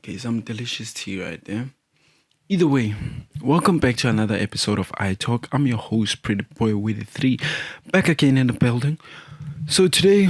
Okay, some delicious tea right there. Either way, welcome back to another episode of iTalk. I'm your host, Pretty Boy with the three, back again in the building. So today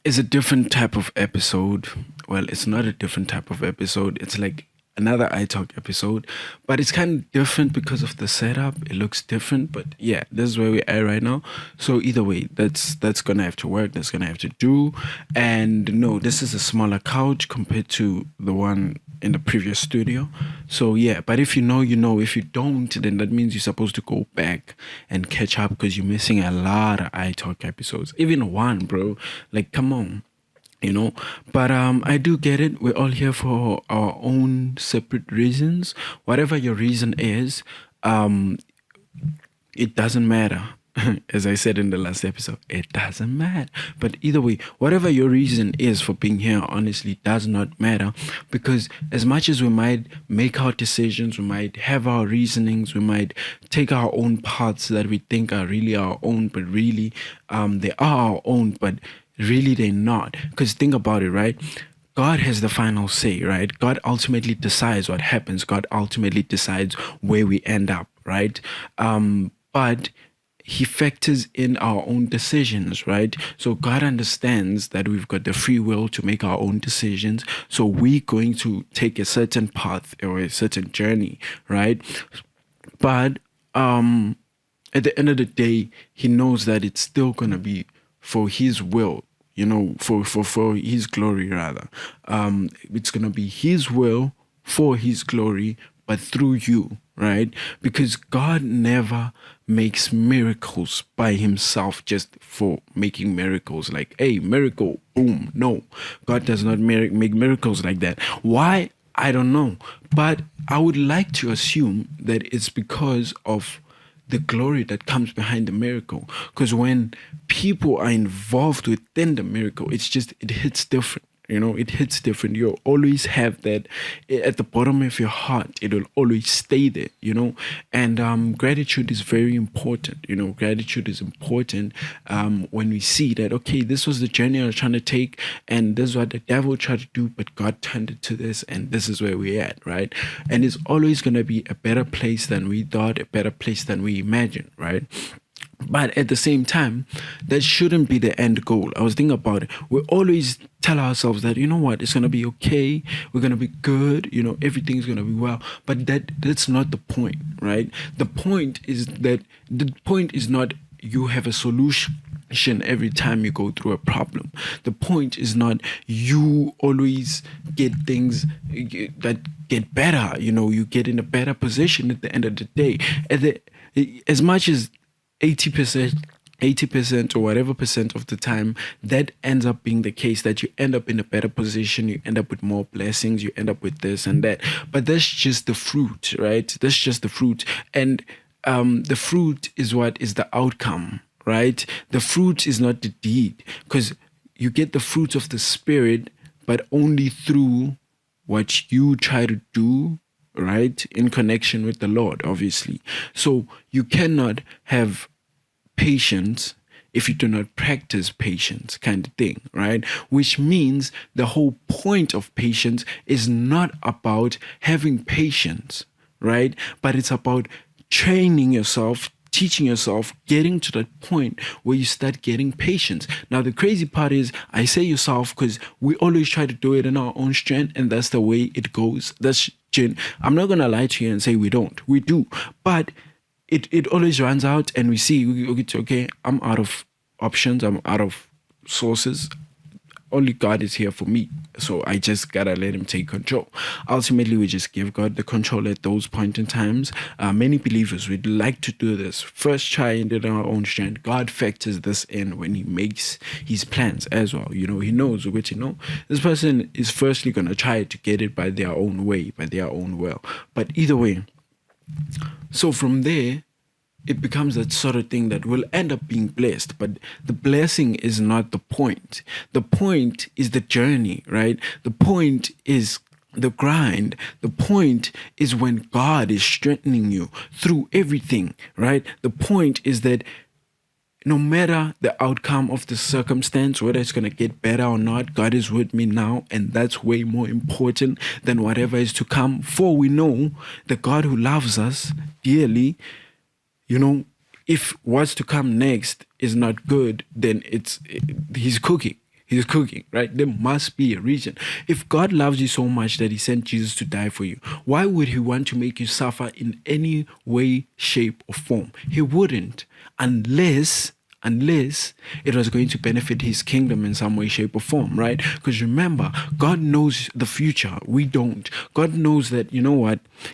is a different type of episode. Well, it's not a different type of episode. It's like another iTalk episode, but it's kind of different because of the setup. It looks different, but yeah, this is where we are right now. So either way, that's gonna have to work. That's gonna have to do. And no, this is a smaller couch compared to the one in the previous studio. So yeah, but if you know, you know. If you don't, then that means you're supposed to go back and catch up because you're missing a lot of iTalk episodes. Even one, bro. Like, come on. But I do get it. We're all here for our own separate reasons. Whatever your reason is, um it doesn't matter. As I said in the last episode, it doesn't matter. But either way, whatever your reason is for being here, honestly, does not matter. Because as much as we might make our decisions, we might have our reasonings, we might take our own paths that we think are really our own, but really they are our own, but really they're not. Because think about it, right? God has the final say, right? God ultimately decides what happens. God ultimately decides where we end up, right? But he factors in our own decisions, right? So God understands that we've got the free will to make our own decisions. So we're going to take a certain path or a certain journey, right? But at the end of the day, he knows that it's still gonna be for his will, for his glory rather. It's gonna be his will for his glory, but through you, right? Because God never makes miracles by himself just for making miracles. Like, hey, miracle, boom. No, God does not make miracles like that. Why? I don't know. But I would like to assume that it's because of the glory that comes behind the miracle. Because when people are involved within the miracle, it hits different. It hits different. You'll always have that at the bottom of your heart. It will always stay there, And gratitude is very important. Gratitude is important when we see that, okay, this was the journey I was trying to take, and this is what the devil tried to do, but God turned it to this, and this is where we're at, right? And it's always going to be a better place than we thought, a better place than we imagined, right? But at the same time, that shouldn't be the end goal. I was thinking about it. We always tell ourselves that, you know what, it's gonna be okay, we're gonna be good, everything's gonna be well. But that's not the point, right? The point is not you have a solution every time you go through a problem. The point is not you always get things that get better, you get in a better position at the end of the day. As much as 80% or whatever percent of the time, that ends up being the case, that you end up in a better position, you end up with more blessings, you end up with this and that. But that's just the fruit, right? That's just the fruit. And the fruit is what is the outcome, right? The fruit is not the deed, because you get the fruit of the spirit, but only through what you try to do, right, in connection with the Lord, obviously. So you cannot have patience if you do not practice patience, kind of thing, right? Which means the whole point of patience is not about having patience, right? But it's about training yourself, teaching yourself, getting to that point where you start getting patience. Now, the crazy part is, I say yourself because we always try to do it in our own strength, and that's the way it goes. I'm not gonna lie to you and say we don't. We do, but it always runs out, and we see, okay, I'm out of options, I'm out of sources. Only God is here for me, so I just gotta let him take control. Ultimately, we just give God the control at those point in times. Many believers would like to do this. First, try and do it on our own strength. God factors this in when he makes his plans as well. He knows which, this person is firstly gonna try to get it by their own way, by their own will. But either way, so from there, it becomes that sort of thing that will end up being blessed. But the blessing is not the point. The point is the journey, right? The point is the grind. The point is when God is strengthening you through everything, right? The point is that no matter the outcome of the circumstance, whether it's going to get better or not, God is with me now. And that's way more important than whatever is to come. For we know the God who loves us dearly, if what's to come next is not good, then he's cooking. He's cooking, right? There must be a reason. If God loves you so much that he sent Jesus to die for you, why would he want to make you suffer in any way, shape, or form? He wouldn't, unless it was going to benefit his kingdom in some way, shape, or form, right? Because remember, God knows the future. We don't. God knows that,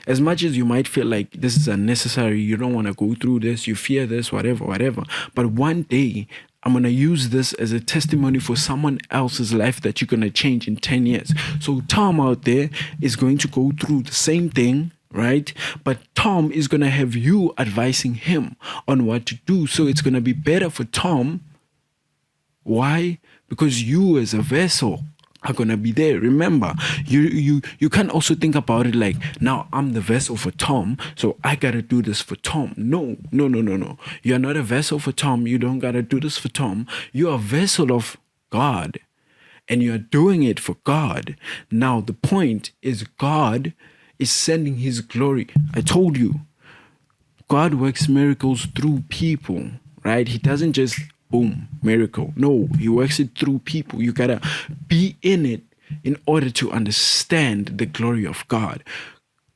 as much as you might feel like this is unnecessary, you don't want to go through this, you fear this, whatever. But one day, I'm going to use this as a testimony for someone else's life that you're going to change in 10 years. So Tom out there is going to go through the same thing, right? But Tom is going to have you advising him on what to do. So it's going to be better for Tom. Why? Because you as a vessel are gonna be there. Remember, you can also think about it like, now I'm the vessel for Tom, so I gotta do this for Tom. No. You're not a vessel for Tom. You don't gotta do this for Tom. You're a vessel of God, and you're doing it for God. Now the point is, God is sending his glory. I told you, God works miracles through people, right? He doesn't just boom, miracle. No, he works it through people. You gotta be in it in order to understand the glory of God.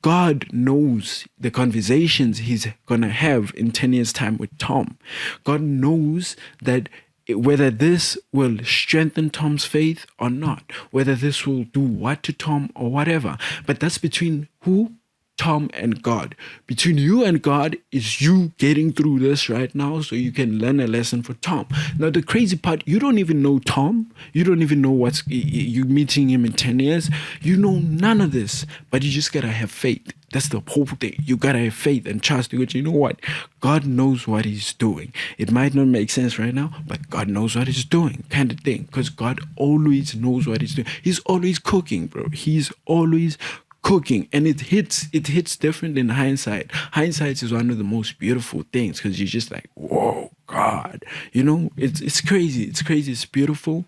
God knows the conversations he's gonna have in 10 years' time with Tom. God knows that whether this will strengthen Tom's faith or not, whether this will do what to Tom or whatever. But that's between who? Tom and God. Between you and God is you getting through this right now so you can learn a lesson for Tom. Now, the crazy part, you don't even know Tom. You don't even know you meeting him in 10 years. You know none of this, but you just gotta have faith. That's the whole thing. You gotta have faith and trust, because you know what? God knows what he's doing. It might not make sense right now, but God knows what he's doing, kind of thing. Because God always knows what he's doing. He's always cooking, bro. He's always cooking, and it hits different in hindsight. Hindsight is one of the most beautiful things, because you're just like, whoa, God, it's crazy. It's beautiful,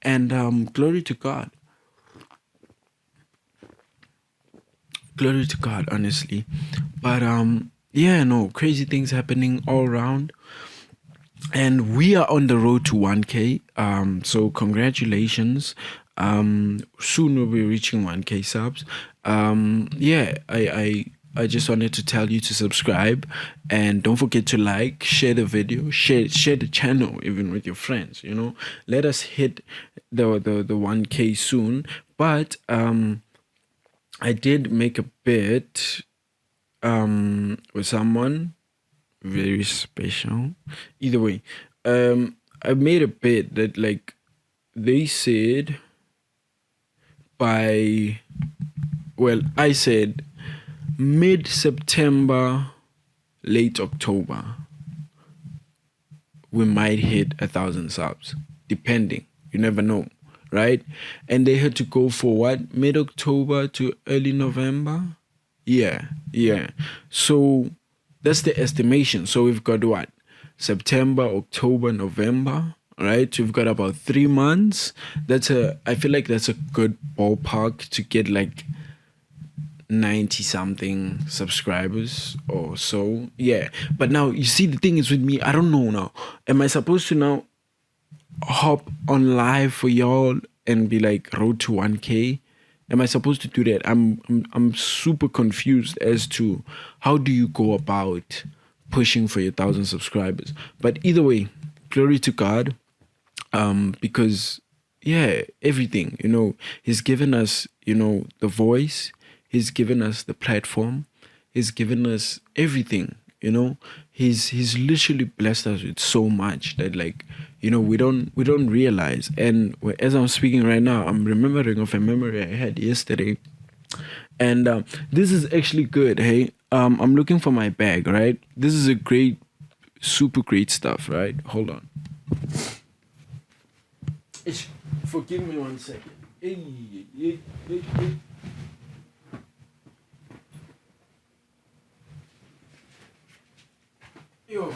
and glory to God. Glory to God, honestly. But crazy things happening all around. And we are on the road to 1K. So congratulations. Soon we'll be reaching 1K subs. I just wanted to tell you to subscribe, and don't forget to like, share the video, share the channel even with your friends. Let us hit the 1K soon. But I did make a bet with someone very special. Either way, I made a bet that, like, they said I said mid-September, late October, we might hit 1,000 subs, depending. You never know, right? And they had to go for what? Mid-October to early November? Yeah. So that's the estimation. So we've got what? September, October, November, right? So we've got about 3 months. I feel like that's a good ballpark to get like 90 something subscribers or so. Yeah. But now, you see, the thing is with me, I don't know now. Am I supposed to now hop on live for y'all and be like, road to 1K? Am I supposed to do that? I'm super confused as to how do you go about pushing for your 1,000 subscribers. But either way, glory to God, because everything, he's given us, the voice, he's given us the platform, he's given us everything. He's literally blessed us with so much that, like, we don't realize. And as I'm speaking right now, I'm remembering of a memory I had yesterday, and this is actually good. Hey, I'm looking for my bag, right? This is a great, super great stuff, right? Hold on. Forgive me 1 second. Yo.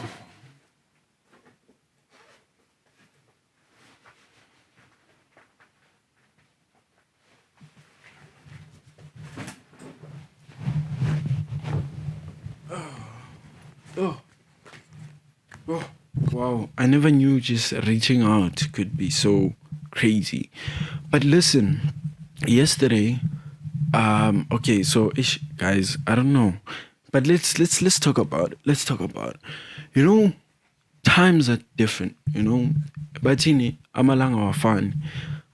Wow, I never knew just reaching out could be so crazy. But listen, yesterday, okay, so ish, guys, I don't know, but let's talk about it. Let's talk about it. You know, times are different. You know, but amalanga wafan,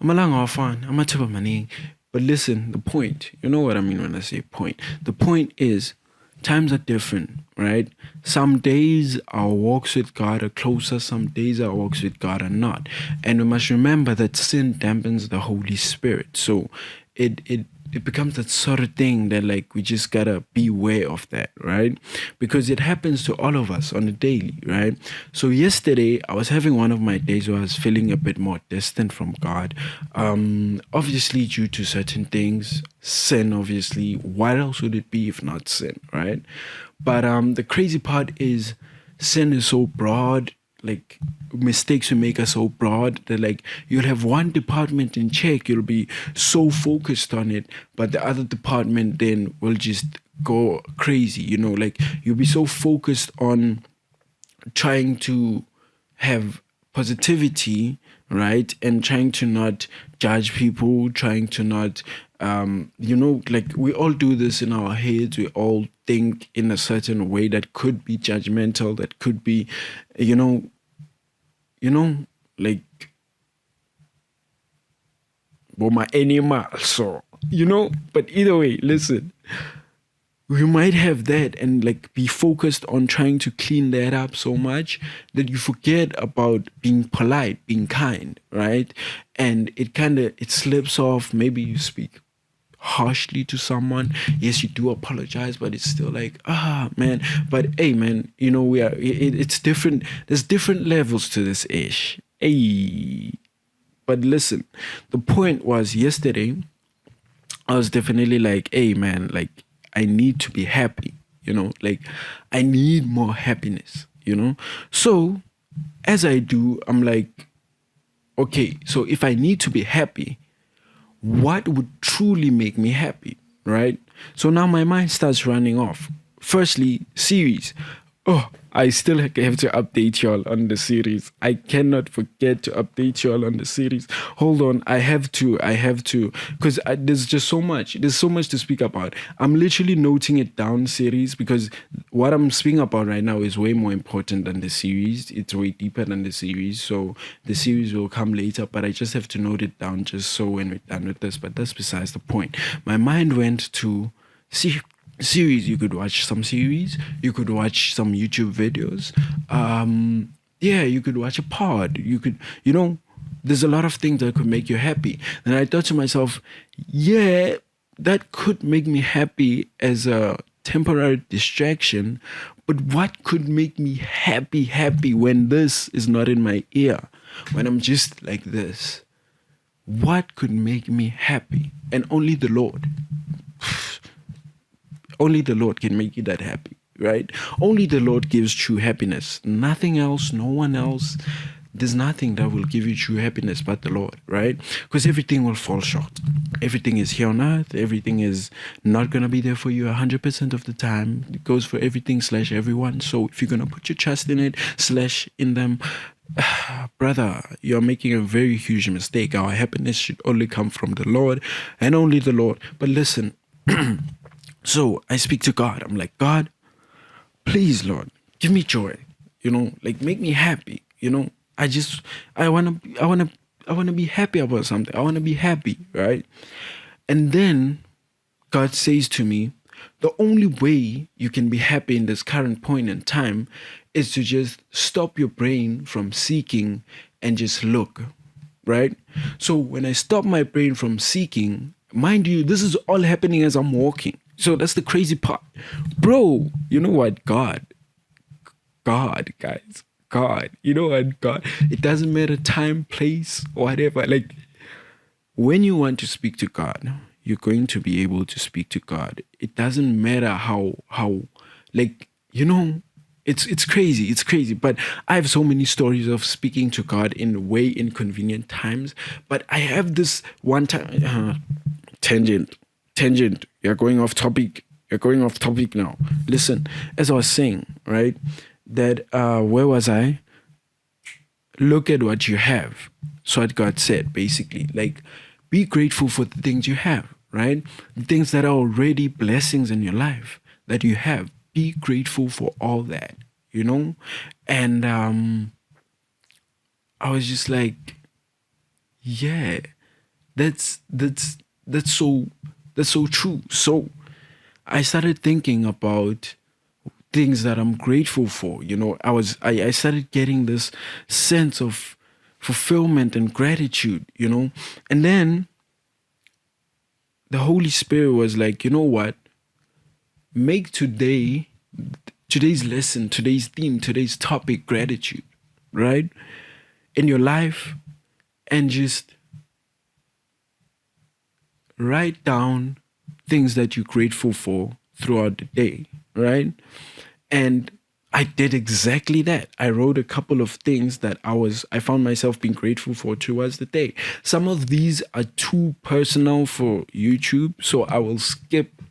amalanga wafan, amatuba mani. But listen, the point. You know what I mean when I say point. The point is, times are different, right? Some days our walks with God are closer, some days our walks with God are not. And we must remember that sin dampens the Holy Spirit. So it becomes that sort of thing that like we just gotta be aware of that, right? Because it happens to all of us on a daily, right? So yesterday I was having one of my days where I was feeling a bit more distant from God. Obviously due to certain things, sin obviously. What else would it be if not sin, right? But the crazy part is sin is so broad, like mistakes we make are so broad that like you'll have one department in check, you'll be so focused on it, but the other department then will just go crazy, you know, like you'll be so focused on trying to have positivity, right? And trying to not judge people, trying to not, you know, like we all do this in our heads. We all think in a certain way that could be judgmental, that could be, you know, like, well, my animal, so, you know, but either way, listen, you might have that and like be focused on trying to clean that up so much that you forget about being polite, being kind, right? And it slips off. Maybe you speak harshly to someone. Yes, you do apologize, but it's still like, man. But hey, man, you know, it's different. There's different levels to this ish. Hey, but listen, the point was yesterday I was definitely like, hey man, like I need to be happy, you know, like I need more happiness, you know. So as I do, I'm like, okay, so if I need to be happy, what would truly make me happy, right? So now my mind starts running off. Firstly, series. Oh, I still have to update y'all on the series. I cannot forget to update y'all on the series. Hold on, I have to, because there's just so much. There's so much to speak about. I'm literally noting it down, series, because what I'm speaking about right now is way more important than the series. It's way deeper than the series. So the series will come later, but I just have to note it down just so when we're done with this. But that's besides the point. My mind went to see series. You could watch some series, you could watch some YouTube videos, yeah, you could watch a pod, you could, you know, there's a lot of things that could make you happy. And I thought to myself, yeah, that could make me happy as a temporary distraction, but what could make me happy when this is not in my ear, when I'm just like this? What could make me happy? And only the Lord. Only the Lord can make you that happy, right? Only the Lord gives true happiness. Nothing else, no one else. There's nothing that will give you true happiness but the Lord, right? Because everything will fall short. Everything is here on earth. Everything is not going to be there for you 100% of the time. It goes for everything / everyone. So if you're going to put your trust in it / in them, brother, you're making a very huge mistake. Our happiness should only come from the Lord and only the Lord. But listen, so I speak to God. I'm like, God, please, Lord, give me joy. You know, like make me happy. You know, I wanna be happy about something. I wanna be happy, right? And then God says to me, the only way you can be happy in this current point in time is to just stop your brain from seeking and just look, right? So when I stop my brain from seeking, mind you, this is all happening as I'm walking. So that's the crazy part. Bro, you know what? God, guys. God. You know what? God. It doesn't matter time, place, or whatever. Like, when you want to speak to God, you're going to be able to speak to God. It doesn't matter how, like, you know, it's crazy. It's crazy. But I have so many stories of speaking to God in way inconvenient times. But I have this one time, tangent. You're going off topic. Now. Listen, as I was saying, right, that where was I? look at what you have. So what God said, basically, like, be grateful for the things you have, right? The things that are already blessings in your life that you have. Be grateful for all that, you know? And I was just like, yeah, that's that's that's so that's so true. So I started thinking about things that I'm grateful for. I started getting this sense of fulfillment and gratitude, And then the Holy Spirit was like, you know what? Make today's lesson, today's theme, today's topic gratitude, right? In your life, and just write down things that you're grateful for throughout the day, right? And I did exactly that. I wrote a couple of things that I found myself being grateful for towards the day. Some of these are too personal for YouTube, so I will skip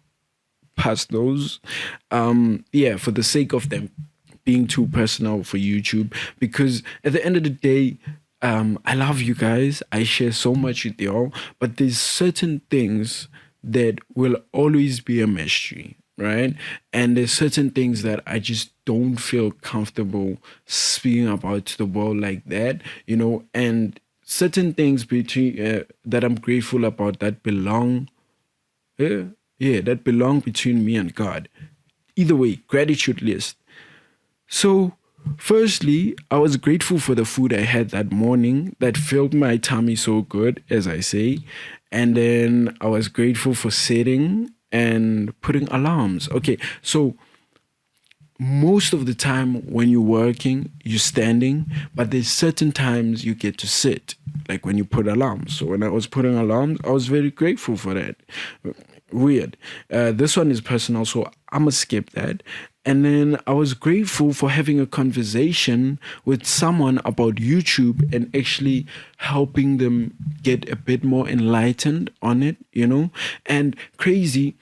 past those. For the sake of them being too personal for YouTube, because at the end of the day, I love you guys. I share so much with y'all, but there's certain things that will always be a mystery, right? And there's certain things that I just don't feel comfortable speaking about to the world like that, and certain things between that I'm grateful about that belong, that belong between me and God. Either way, gratitude list. So, firstly, I was grateful for the food I had that morning that filled my tummy so good, as I say. And then I was grateful for sitting and putting alarms. Okay, so most of the time when you're working, you're standing, but there's certain times you get to sit, like when you put alarms. So when I was putting alarms, I was very grateful for that. Weird. This one is personal, so I'm gonna skip that. And then I was grateful for having a conversation with someone about YouTube and actually helping them get a bit more enlightened on it, And crazy,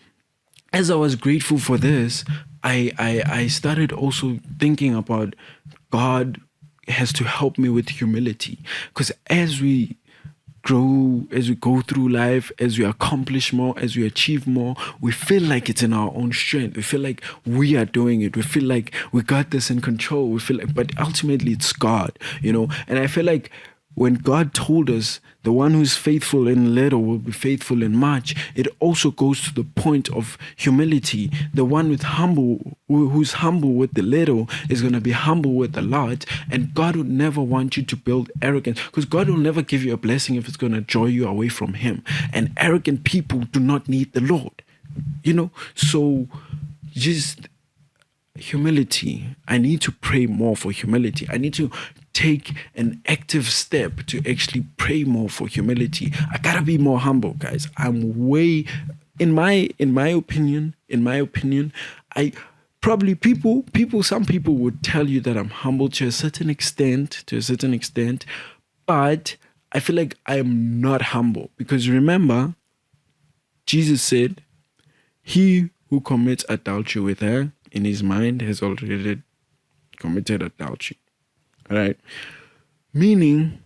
as I was grateful for this, I started also thinking about God has to help me with humility. Because as we grow, as we go through life, as we accomplish more, as we achieve more, we feel like it's in our own strength. We feel like we are doing it. We feel like we got this in control. We feel like, but ultimately it's God, And I feel like when God told us the one who's faithful in little will be faithful in much, it also goes to the point of humility. The one who's humble with the little is going to be humble with a lot. And God would never want you to build arrogance, because God will never give you a blessing if it's going to draw you away from Him. And arrogant people do not need the Lord, So just humility. I need to pray more for humility. I need to take an active step to actually pray more for humility. I gotta be more humble, guys. I'm way, in my opinion, I probably some people would tell you that I'm humble to a certain extent, but I feel like I am not humble, because remember, Jesus said, he who commits adultery with her in his mind has already committed adultery. All right? Meaning,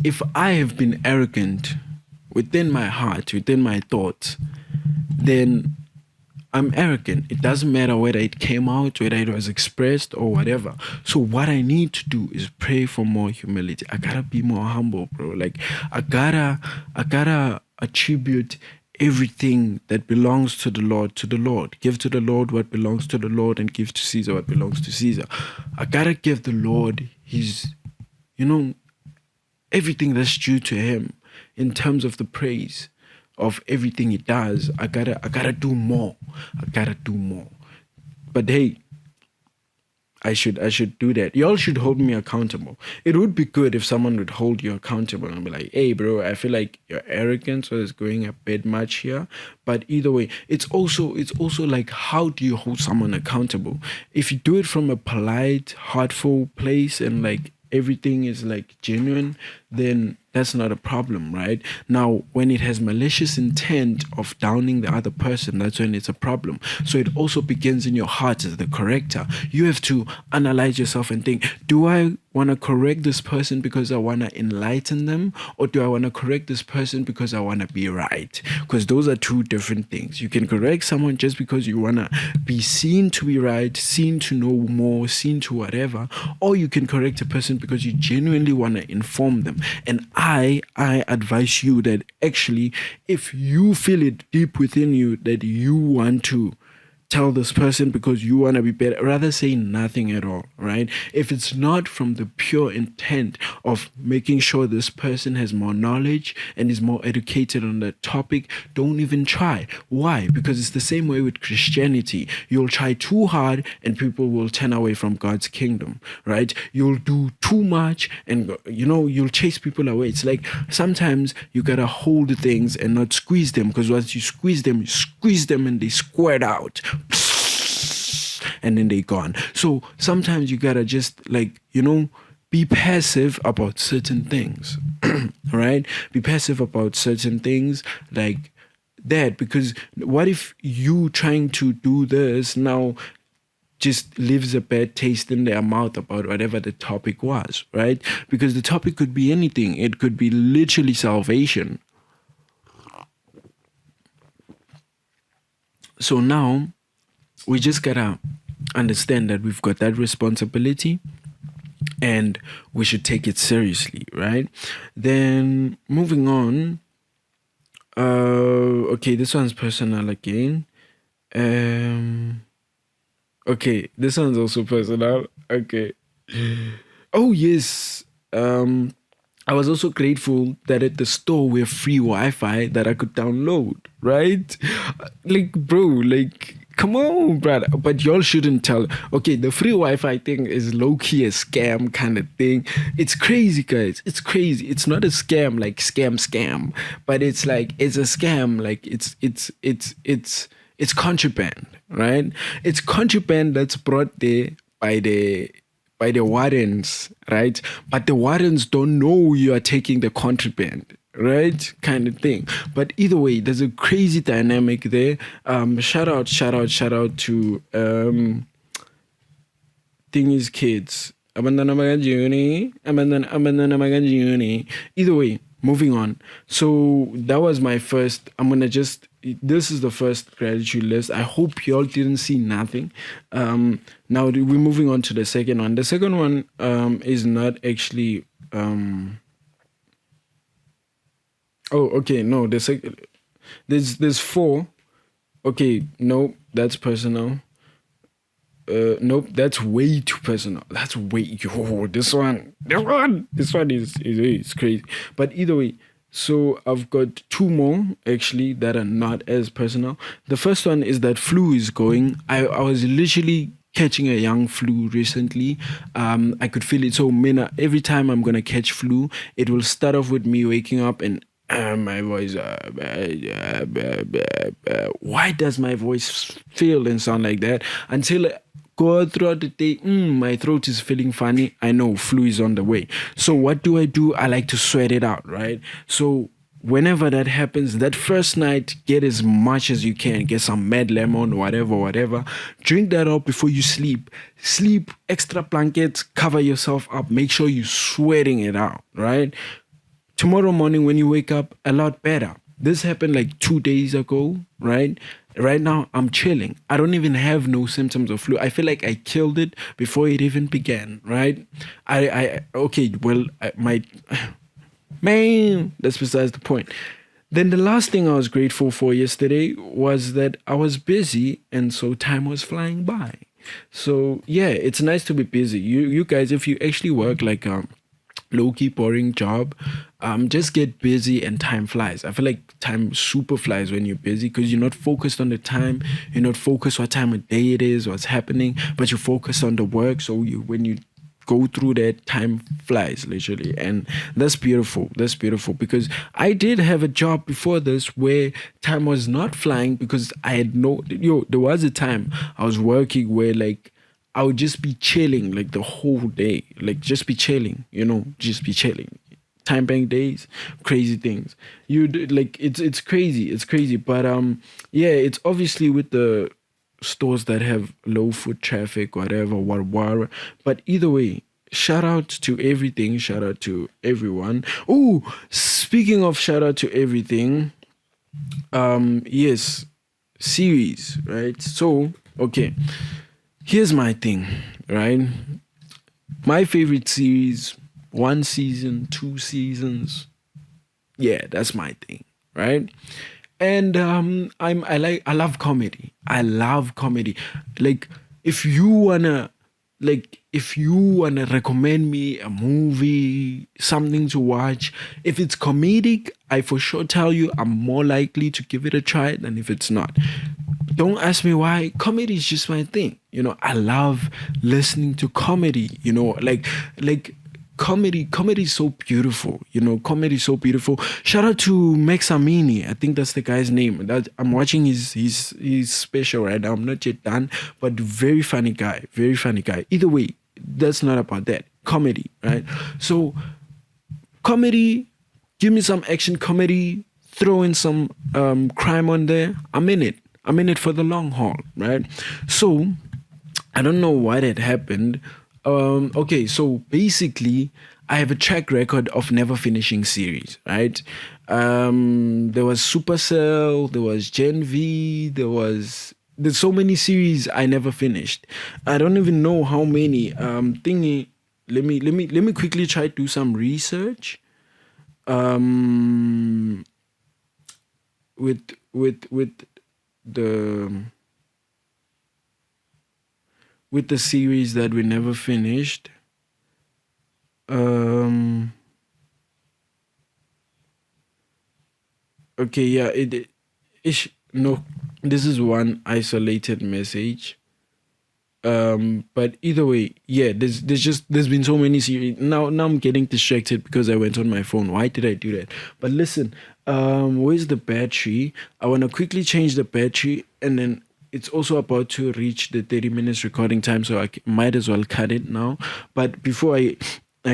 if I have been arrogant within my heart, within my thoughts, then I'm arrogant. It doesn't matter whether it came out, whether it was expressed or whatever. So what I need to do is pray for more humility. I gotta be more humble, bro. Like I gotta attribute everything that belongs to the Lord to the Lord. Give to the Lord what belongs to the Lord, and give to Caesar what belongs to Caesar. I gotta give the Lord his, everything that's due to him in terms of the praise of everything he does. I gotta do more. But hey, I should do that. Y'all should hold me accountable. It would be good if someone would hold you accountable and be like, hey bro, I feel like your arrogance is going a bit much here. But either way, it's also like, how do you hold someone accountable? If you do it from a polite, heartful place and like everything is like genuine, then that's not a problem, right? Now, when it has malicious intent of downing the other person, that's when it's a problem. So it also begins in your heart as the corrector. You have to analyze yourself and think, do I want to correct this person because I want to enlighten them, or do I want to correct this person because I want to be right? Because those are two different things. You can correct someone just because you want to be seen to be right, seen to know more, seen to whatever, or you can correct a person because you genuinely want to inform them. And I advise you that actually, if you feel it deep within you that you want to tell this person because you want to be better, rather say nothing at all, right? If it's not from the pure intent of making sure this person has more knowledge and is more educated on that topic, don't even try. Why? Because it's the same way with Christianity. You'll try too hard and people will turn away from God's kingdom, right? You'll do too much and you'll chase people away. It's like sometimes you gotta hold things and not squeeze them, because once you squeeze them and they squirt out and then they gone. So sometimes you gotta just be passive about certain things. Right? Be passive about certain things like that, because what if you trying to do this now just leaves a bad taste in their mouth about whatever the topic was, right? Because the topic could be anything. It could be literally salvation. So now we just gotta understand that we've got that responsibility and we should take it seriously, right? Then moving on. Okay, this one's personal again. Okay, this one's also personal. Okay. Oh yes. I was also grateful that at the store we have free Wi-Fi that I could download, right? Like, bro, like, come on, brother. But y'all shouldn't tell. Okay, the free Wi-Fi thing is low-key a scam kind of thing. It's crazy, guys. It's crazy. It's not a scam like scam, but it's like it's a scam. Like it's contraband, right? It's contraband that's brought there by the wardens, right? But the wardens don't know you are taking the contraband, right? Kind of thing. But either way, there's a crazy dynamic there. Shout out to Thingy's kids. Abandona magajuni. Either way, moving on. So that was my first. This is the first gratitude list. I hope y'all didn't see nothing. Now we're moving on to the second one. The second one is not actually. Oh, okay. No, there's four. Okay, no, that's personal. Nope, that's way too personal. This one is crazy. But either way, so I've got two more actually that are not as personal. The first one is that flu is going. I was literally catching a young flu recently. I could feel it. So every time I'm gonna catch flu, it will start off with me waking up and my voice. Why does my voice feel and sound like that? Until go throughout the day, my throat is feeling funny. I know flu is on the way. So what do? I like to sweat it out, right? So whenever that happens, that first night, get as much as you can. Get some mad lemon, whatever. Drink that up before you sleep. Sleep, extra blankets, cover yourself up. Make sure you're sweating it out, right? Tomorrow morning when you wake up, a lot better. This happened like 2 days ago, right? Right now, I'm chilling. I don't even have no symptoms of flu. I feel like I killed it before it even began, right? Man, that's besides the point. Then the last thing I was grateful for yesterday was that I was busy and so time was flying by. So yeah, it's nice to be busy. You guys, if you actually work like low-key boring job, just get busy and time flies. I feel like time super flies when you're busy because you're not focused on the time. You're not focused what time of day it is, what's happening, but you focus on the work. So when you go through that, time flies literally, and that's beautiful. Because I did have a job before this where time was not flying because I had there was a time I was working where like I would just be chilling like the whole day, like just be chilling, just be chilling. time bank days, crazy things. Like it's crazy, it's crazy. But yeah, it's obviously with the stores that have low foot traffic, whatever, what. But either way, shout out to everything. Shout out to everyone. Oh, speaking of shout out to everything, yes, series, right? So, okay, here's my thing, right? My favorite series, one season, two seasons. Yeah, that's my thing, right? And I love comedy. I love comedy. Like if you wanna if you wanna recommend me a movie, something to watch, if it's comedic, I for sure tell you I'm more likely to give it a try than if it's not. Don't ask me why. Comedy is just my thing. I love listening to comedy. Like comedy is so beautiful. Comedy is so beautiful. Shout out to Max Amini. I think that's the guy's name. That I'm watching his special right now. I'm not yet done, but very funny guy. Very funny guy. Either way, that's not about that. Comedy, right? So comedy, give me some action comedy, throw in some crime on there. I'm in it. I'm in it for the long haul, right? So I don't know why that happened. Okay, so basically, I have a track record of never finishing series, right? There was Supercell, there was Gen V, there's so many series I never finished. I don't even know how many. Thingy. Let me quickly try to do some research. Um, with the with the series that we never finished. Um, okay, yeah, no, this is one isolated message. But either way, yeah, there's been so many series. Now I'm getting distracted because I went on my phone. Why did I do that? But listen, where's the battery? I want to quickly change the battery, and then it's also about to reach the 30 minutes recording time, so I might as well cut it now. But before I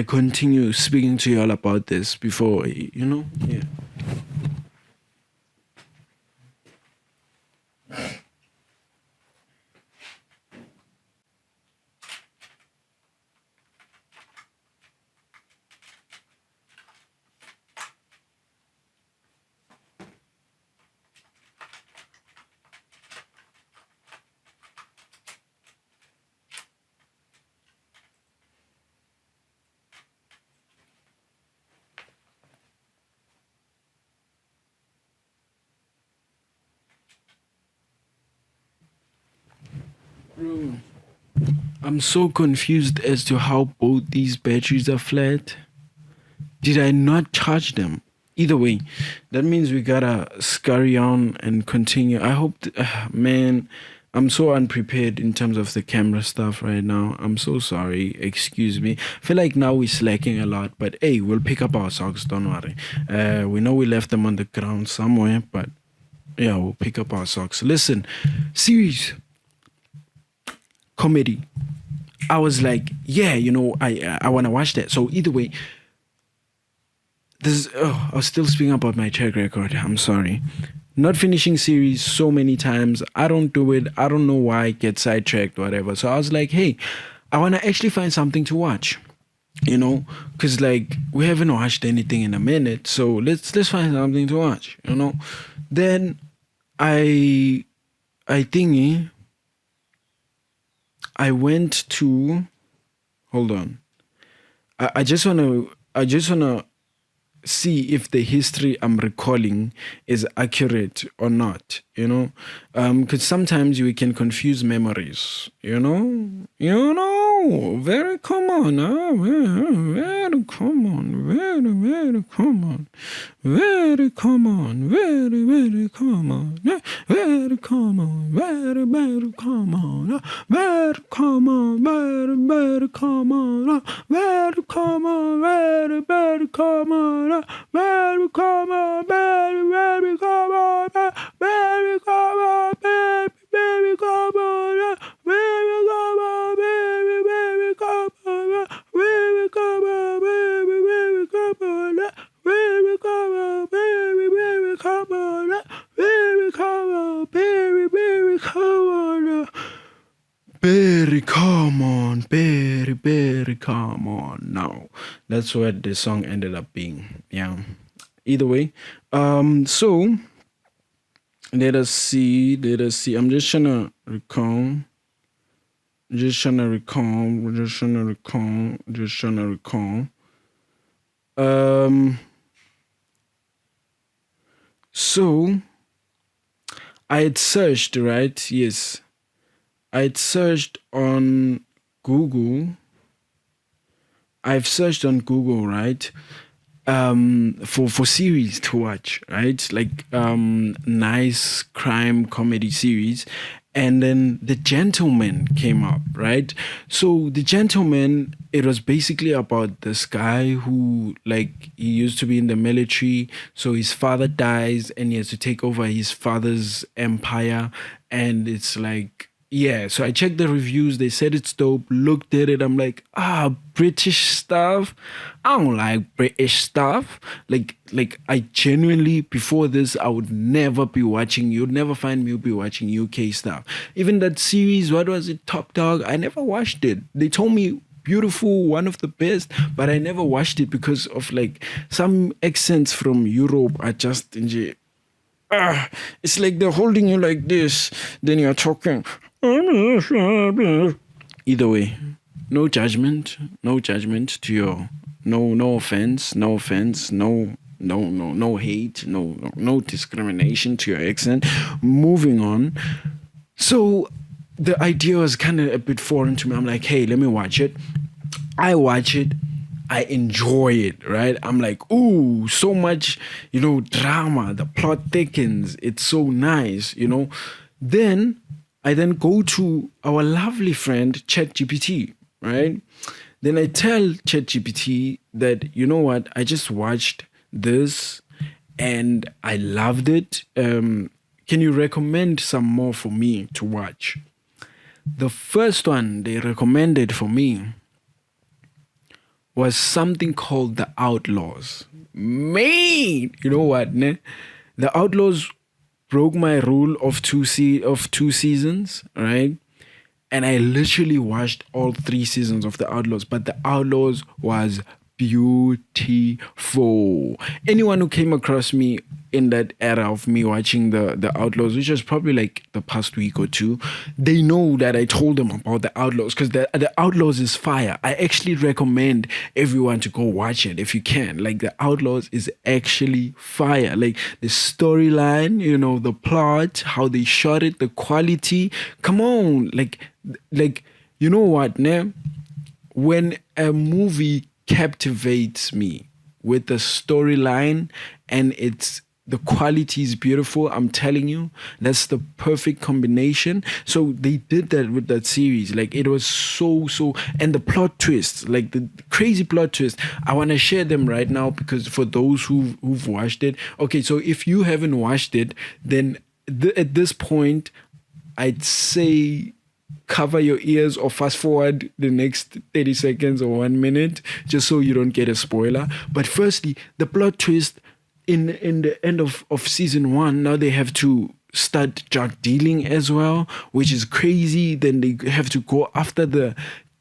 continue speaking to you all about this, before yeah. Bro, I'm so confused as to how both these batteries are flat. Did I not charge them? Either way, that means we gotta scurry on and continue. I hope, man, I'm so unprepared in terms of the camera stuff right now. I'm so sorry. Excuse me. I feel like now we're slacking a lot, but hey, we'll pick up our socks. Don't worry. We know we left them on the ground somewhere, but yeah, we'll pick up our socks. Listen, series, comedy. I was like, yeah, I want to watch that. So either way, I was still speaking about my track record. I'm sorry. Not finishing series so many times. I don't do it. I don't know why I get sidetracked, whatever. So I was like, hey, I want to actually find something to watch. Because like we haven't watched anything in a minute. So let's find something to watch. Then I thingy. I went to hold on. I just wanna see if the history I'm recalling is accurate or not, because sometimes we can confuse memories, very common, very common, very common, very common, very common, very common, very common, very common, very common, very common, very common, very common, very common, very common, very common, very common, very common, very common, very common, Berry, come on, Berry, Berry, come on. Now, that's what the song ended up being. Yeah. Either way, so let us see. Let us see. I'm just trying to recall. Just trying to recall. Just trying to recall. Just trying to recall. So I had searched, right? Yes. I had searched on Google. I've searched on Google, right? For series to watch, right? Like nice crime comedy series. And then The Gentleman came up, right? So The Gentleman, it was basically about this guy who, like, he used to be in the military, so his father dies and he has to take over his father's empire. And it's like, yeah, so I checked the reviews. They said it's dope. Looked at it. I'm like, British stuff. I don't like British stuff. Like I genuinely, before this, I would never be watching. You'd never find me be watching UK stuff. Even that series, what was it, Top Dog? I never watched it. They told me beautiful, one of the best, but I never watched it because of like some accents from Europe are just in. It's like they're holding you like this, then you're talking. Either way, no judgment to your no offense, no hate, no discrimination to your accent. Moving on. So the idea was kind of a bit foreign to me. I'm like, hey, let me watch it. I watch it. I enjoy it, right? I'm like, ooh, so much, drama. The plot thickens. It's so nice, Then I then go to our lovely friend ChatGPT, right? Then I tell ChatGPT that, you know what, I just watched this and I loved it. Can you recommend some more for me to watch? The first one they recommended for me was something called The Outlaws. Man, you know what, ne? The Outlaws broke my rule of two seasons, right? And I literally watched all 3 seasons of The Outlaws, but The Outlaws was beautiful. Anyone who came across me in that era of me watching the Outlaws, which was probably like the past week or two, they know that I told them about The Outlaws because the Outlaws is fire. I actually recommend everyone to go watch it if you can. Like, The Outlaws is actually fire. Like, the storyline, the plot, how they shot it, the quality. Come on, like you know what, ne? When a movie captivates me with the storyline and the quality is beautiful, I'm telling you, that's the perfect combination. So they did that with that series. Like, it was so, and the plot twists, like the crazy plot twist, I want to share them right now because for those who've watched it. Okay, so if you haven't watched it, then at this point, I'd say cover your ears or fast forward the next 30 seconds or 1 minute just so you don't get a spoiler. But firstly, the plot twist in the end of season 1, now they have to start drug dealing as well, which is crazy. Then they have to go after the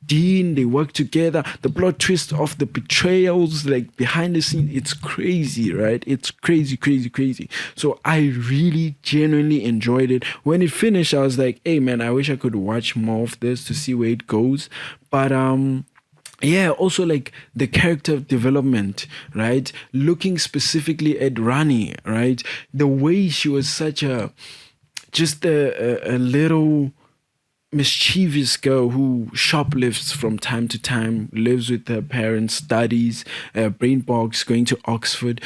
Dean, they work together. The plot twist of the betrayals, like behind the scenes, it's crazy, right? It's crazy. So I really genuinely enjoyed it. When it finished, I was like, hey man, I wish I could watch more of this to see where it goes. But yeah, also like the character development, right? Looking specifically at Rani, right? The way she was such a little mischievous girl who shoplifts from time to time, lives with her parents, studies, brain box, going to Oxford,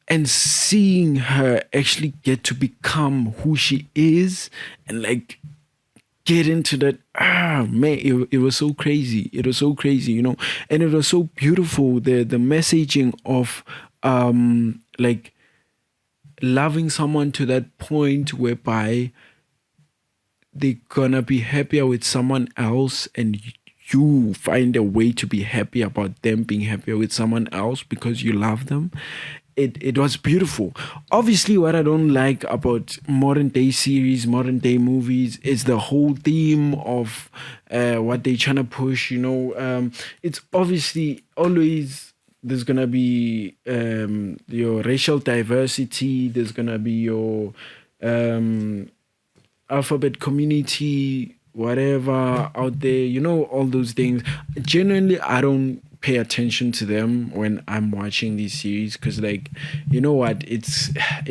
and seeing her actually get to become who she is and like get into that, man, it was so crazy. It was so crazy, and it was so beautiful. The messaging of like loving someone to that point whereby they're gonna be happier with someone else and you find a way to be happy about them being happier with someone else because you love them. it was beautiful. Obviously, what I don't like about modern day series, modern day movies, is the whole theme of what they're trying to push. It's obviously always there's gonna be your racial diversity. There's gonna be your um, alphabet community, whatever out there, all those things. Genuinely, I don't pay attention to them when I'm watching these series because, like, you know what? It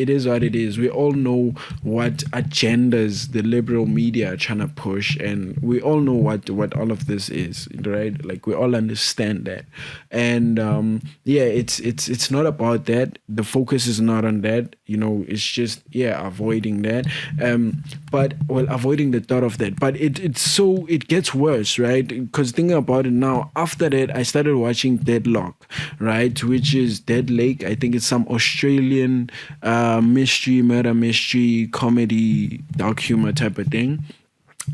is what it is. We all know what agendas the liberal media are trying to push, and we all know what all of this is, right? Like, we all understand that, and yeah, it's not about that. The focus is not on that. It's just, yeah, avoiding that. But well, avoiding the thought of that. But it gets worse, right? Because thinking about it now, after that, I started watching Deadlock, right? Which is Dead Lake. I think it's some Australian murder mystery comedy dark humor type of thing.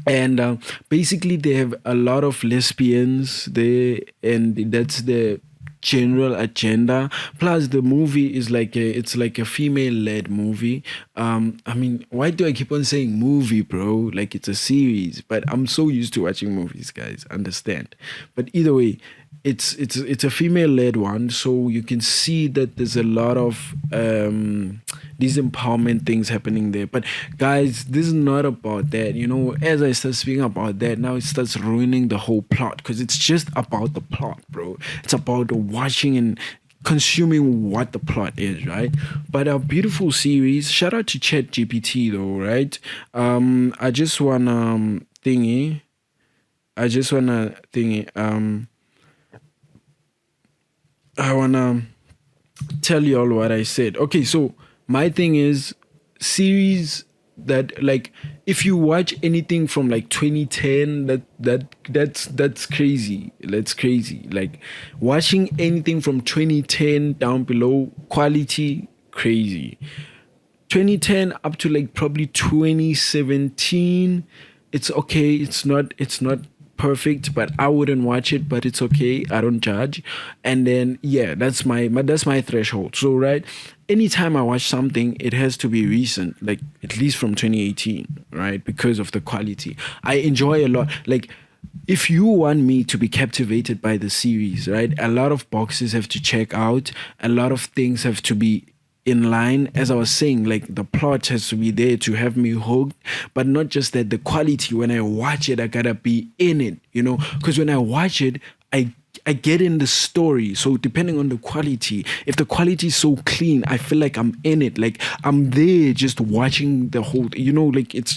And basically they have a lot of lesbians there, and that's the general agenda. Plus the movie is it's like a female led movie. I mean, why do I keep on saying movie, bro? Like, it's a series, but I'm so used to watching movies, guys, understand. But either way, it's a female led one, so you can see that there's a lot of these empowerment things happening there. But guys, this is not about that. As I start speaking about that, now it starts ruining the whole plot because it's just about the plot, bro. It's about watching and consuming what the plot is, right? But a beautiful series. Shout out to ChatGPT though, right? I just wanna thingy. I wanna tell you all what I said. Okay, so my thing is series that, like, if you watch anything from like 2010, that's crazy. That's crazy. Like, watching anything from 2010 down below, quality crazy. 2010 up to like probably 2017, it's okay. It's not perfect, but I wouldn't watch it, but it's okay. I don't judge. And then, yeah, that's my threshold. So, right, anytime I watch something, it has to be recent, like at least from 2018, right? Because of the quality. I enjoy a lot. Like, if you want me to be captivated by the series, right, a lot of boxes have to check out, a lot of things have to be in line. As I was saying, like, the plot has to be there to have me hooked, but not just that, the quality. When I watch it, I gotta be in it, because when I watch it, I get in the story. So depending on the quality, if the quality is so clean, I feel like I'm in it. Like, I'm there just watching the whole, like, it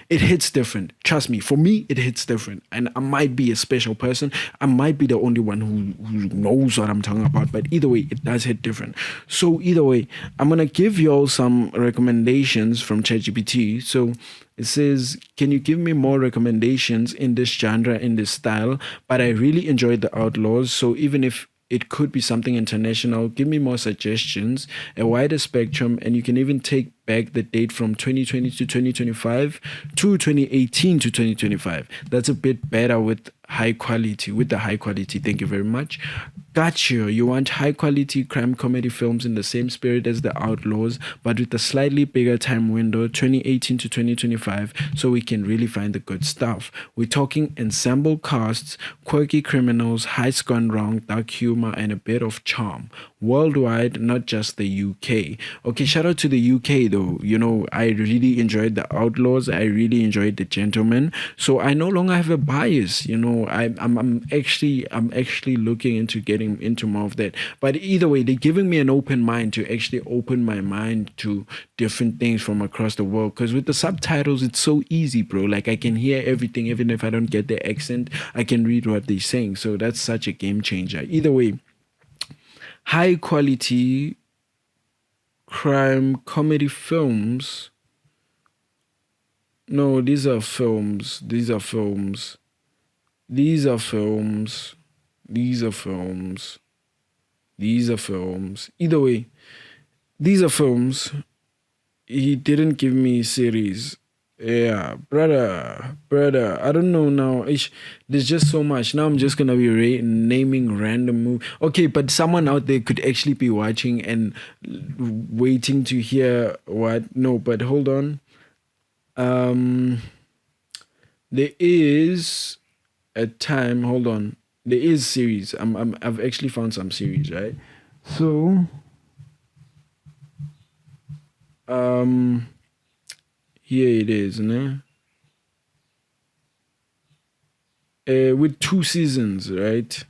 hits different. Trust me, for me, it hits different. And I might be a special person. I might be the only one who knows what I'm talking about. But either way, it does hit different. So either way, I'm going to give you all some recommendations from ChatGPT. So it says, can you give me more recommendations in this genre, in this style? But I really enjoyed The Outlaws. So even if it could be something international, give me more suggestions, a wider spectrum, and you can even take back the date from 2020 to 2025 to 2018 to 2025. That's a bit better with the high quality. Thank you very much. Gotcha. You want high quality crime comedy films in the same spirit as The Outlaws, but with a slightly bigger time window, 2018 to 2025, so we can really find the good stuff. We're talking ensemble casts, quirky criminals, heists gone wrong, dark humor, and a bit of charm. Worldwide, not just the UK. Okay, shout out to the UK though. I really enjoyed The Outlaws. I really enjoyed The Gentleman. So I no longer have a bias. I'm actually looking into getting into more of that. But either way, they're giving me an open mind to actually open my mind to different things from across the world. Because with the subtitles, it's so easy, bro. Like, I can hear everything, even if I don't get the accent. I can read what they're saying. So that's such a game changer. Either way, high quality crime comedy films. No, these are films. These are films. These are films. These are films. These are films. Either way, these are films. He didn't give me series. Yeah, brother. I don't know now. There's just so much. Now I'm just gonna be naming random movie. Okay, but someone out there could actually be watching and waiting to hear what. No, but hold on. Um, there is a time. Hold on. There is series. I've actually found some series, right? So, um, here it is, né? With 2 seasons, right?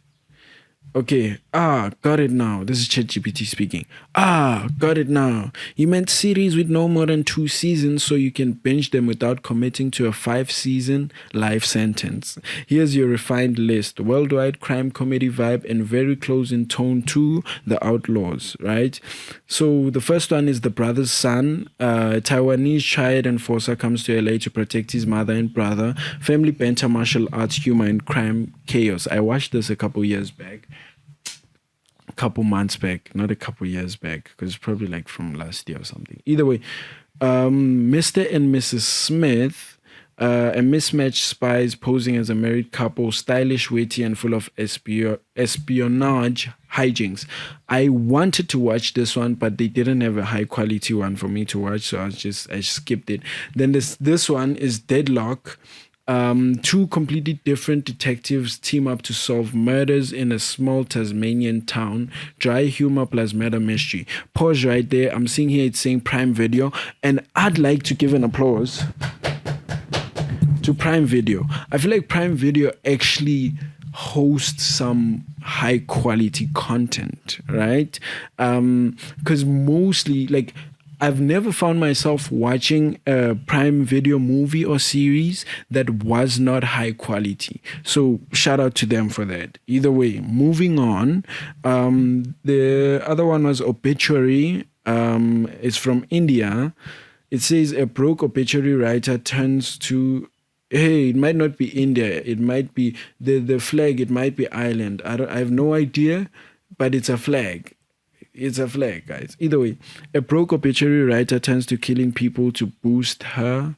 Okay. Got it now. This is ChatGPT speaking. Got it now. You meant series with no more than 2 seasons so you can binge them without committing to a 5 season life sentence. Here's your refined list: worldwide crime comedy vibe and very close in tone to The Outlaws, right? So the first one is The Brother's Son. Taiwanese child enforcer comes to LA to protect his mother and brother. Family banter, martial arts, humor, and crime chaos. I watched this a couple years back, a couple months back, not a couple years back, because it's probably like from last year or something. Either way, Mr. and Mrs. Smith, a mismatched spies posing as a married couple, stylish, witty, and full of espionage hijinks. I wanted to watch this one, but they didn't have a high quality one for me to watch, so I skipped it. Then this one is Deadlock. Two completely different detectives team up to solve murders in a small Tasmanian town. Dry humor plus murder mystery. Pause right there. I'm seeing here it's saying Prime Video, and I'd like to give an applause to Prime Video. I feel like Prime Video actually hosts some high quality content, right? Because mostly, like, I've never found myself watching a Prime Video movie or series that was not high quality. So shout out to them for that. Either way, moving on. The other one was Obituary. It's from India. It says a broke obituary writer turns to, hey, it might not be India. It might be the flag. It might be Ireland. I have no idea, but it's a flag. It's a flag, guys. Either way, a broke obituary writer turns to killing people to boost her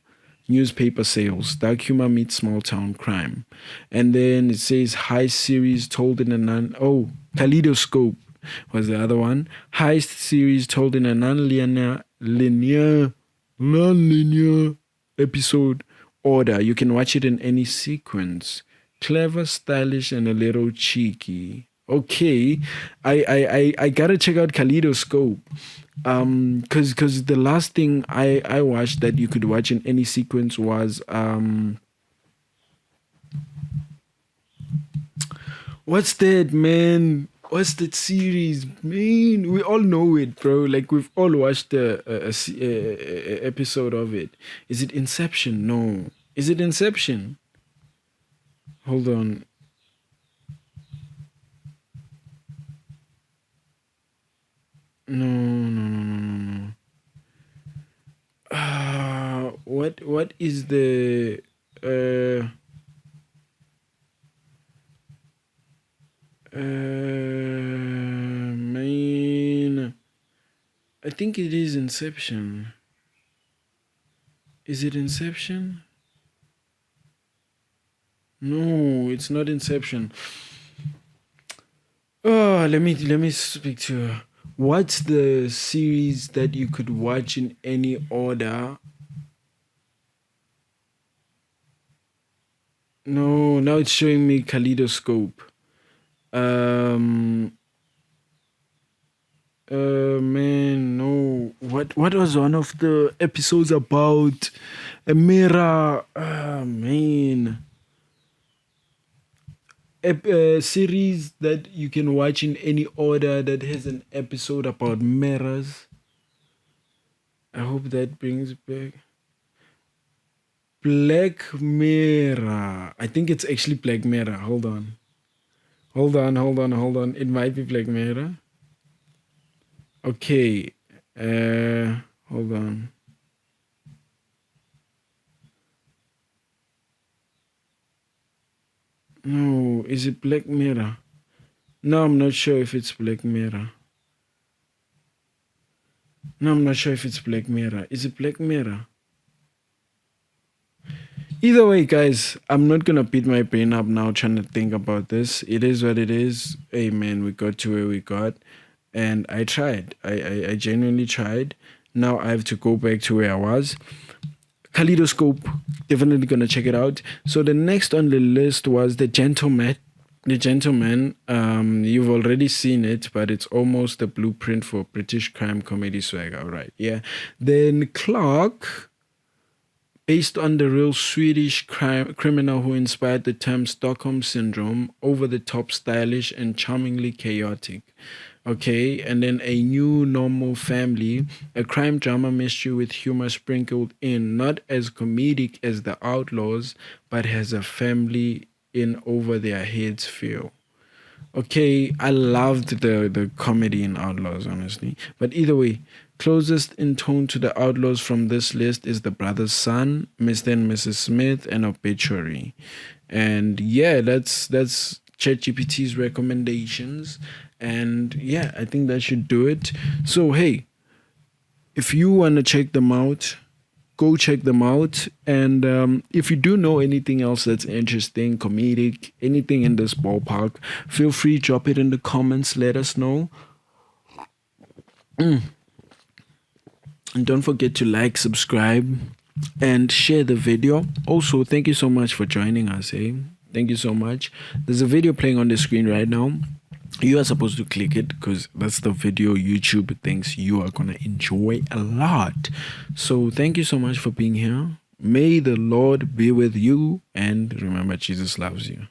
newspaper sales. Dark humor meets small town crime. And then it says heist series told in a Kaleidoscope was the other one. Heist series told in a non-linear episode order. You can watch it in any sequence. Clever, stylish, and a little cheeky. Okay, I gotta check out Kaleidoscope. Cause the last thing I watched that you could watch in any sequence was what's that, man? What's that series, man? We all know it, bro. Like we've all watched a episode of it. Is it Inception? No. Is it Inception? Hold on. No, no, no, no, no, no. What is the uh man? I think it is Inception. Is it Inception? No, it's not Inception. Oh, let me speak to her. What's the series that you could watch in any order? No, now it's showing me Kaleidoscope. Um man, no. What was one of the episodes about? A mirror. Man. A series that you can watch in any order that has an episode about mirrors. I hope that brings back Black Mirror. I think it's actually Black Mirror. Hold on. Hold on. It might be Black Mirror. Okay. Hold on. No, is it Black Mirror? No, I'm not sure if it's Black Mirror. No, I'm not sure if it's Black Mirror. Is it Black Mirror? Either way, guys, I'm not gonna beat my brain up now trying to think about this. It is what it is. Hey man, we got to where we got, and I tried. I genuinely tried. Now I have to go back to where I was. Kaleidoscope, definitely gonna check it out. So the next on the list was The Gentleman. The Gentleman, you've already seen it, but it's almost the blueprint for British crime comedy swagger, right? Yeah. Then Clark, based on the real Swedish criminal who inspired the term Stockholm Syndrome, over the top, stylish, and charmingly chaotic. Okay, and then A New Normal Family, a crime drama mystery with humor sprinkled in, not as comedic as The Outlaws, but has a family in over their heads feel. Okay, I loved the comedy in Outlaws, honestly. But either way, closest in tone to the Outlaws from this list is The Brother's Son, Mr. and Mrs. Smith, and Obituary. And yeah, that's ChatGPT's recommendations. And yeah, I think that should do it. So hey, if you want to check them out, go check them out. And if you do know anything else that's interesting, comedic, anything in this ballpark, feel free, drop it in the comments, let us know. And don't forget to like, subscribe, and share the video. Also, thank you so much for joining us. Thank you so much. There's a video playing on the screen right now. You are supposed to click it because that's the video YouTube thinks you are gonna enjoy a lot. So thank you so much for being here. May the Lord be with you, and remember, Jesus loves you.